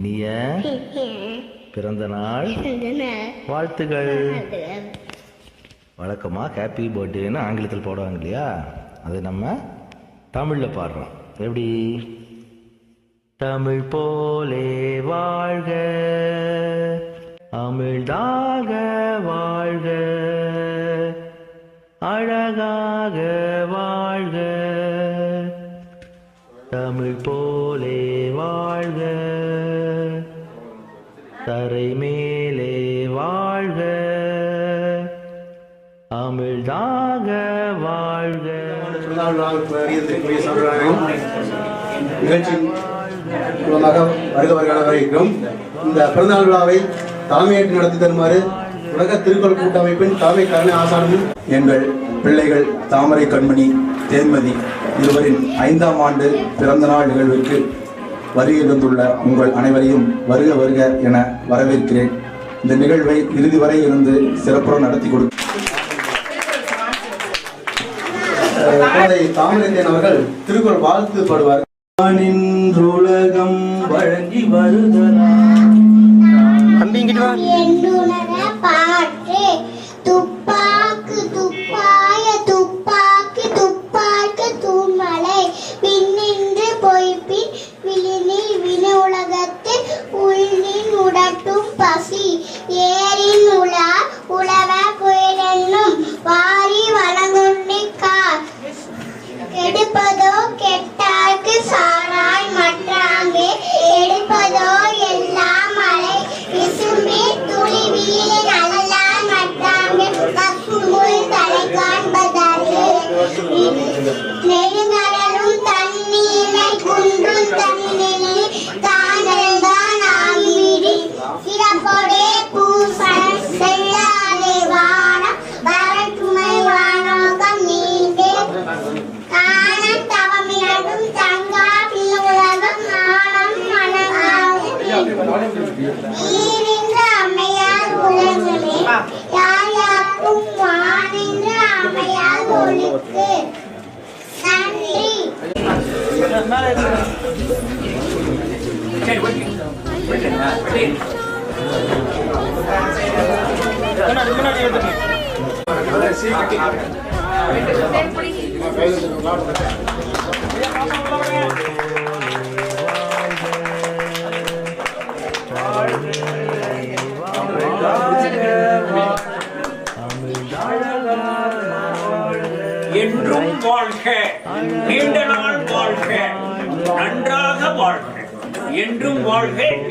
இனிய பிறந்த நாள் வாழ்த்துகள். வழக்கமாக ஹாப்பி பர்த்டேன்னு ஆங்கிலத்தில் போடுவாங்க இல்லையா, அதை நம்ம தமிழில் பாடுறோம். எப்படி? தமிழ் போலே வாழ்க, அமிழ்தாக வாழ்க, அழகாக வாழ்க, தமிழ் போலே வாழ்க, தரை மேலே வாழ்க, அமிழ்தாக வாழ்க. நிகழ்ச்சியின் மூலமாக வருகிறவர்கள் வரைக்கும் இந்த பிறந்தநாள் விழாவை தலைமையேற்று நடத்தி தருமாறு உலக திருக்குறள் கூட்டமைப்பின் தலைமை கருணை ஆசானும் எங்கள் பிள்ளைகள் தாமரை கண்மணி தேன்மதி இருவரின் 5ஆம் ஆண்டு பிறந்த நாள் நிகழ்விற்கு வருகை தந்துள்ள உங்கள் அனைவரையும் வருக வருக என வரவேற்கிறேன். இந்த நிகழ்வை இறுதி வரை இருந்து சிறப்புடன் நடத்தி கொடுக்கும் தாமரை தேன் அவர்கள் திருக்குறள் வாழ்த்து பாடுவார். உலகம் வழங்கி வருகிறார் துப்பாக்கு துப்பாய துப்பாக்கி துப்பாக்கு தூமலை பின்னின்று பொய்ப்பின் விழினில் வினு உலகத்தில் உள்ளின் உடட்டும் பசி ஏரின் உலா உழவ குயிலென்னும் வாரி வழங்குன்னிக்கார் எடுப்பதோ கெட்டார்க்கு சாராய் மற்றாங்கே எடுப்பதோ எல்லாம் மலை விசும்பி துளி வீழின் அழலாய் மற்றாங்கே கக்குமுள் தலை காண்பதாலே நெடுங்கடலும் தண்ணீரை குன்றும் தன்னிலே தானல்தான் ஆகிவிடி சிறப்போடே பூசணம் செல்லாதே வானம் வரட்டுமை வானோகம் நீண்டே காண தவமிரடும் தங்கா பின்னுலகம் ஆனம் ஈரின்ற அம்மையார் உலகளே யார் யாருக்கும் வானின்ற அம்மையார் ஒளிக்கு நன்றி. என்றும் வாழ்க, நீண்ட நாள் வாழ்க, நன்றாக வாழ்க, என்றும் வாழ்க.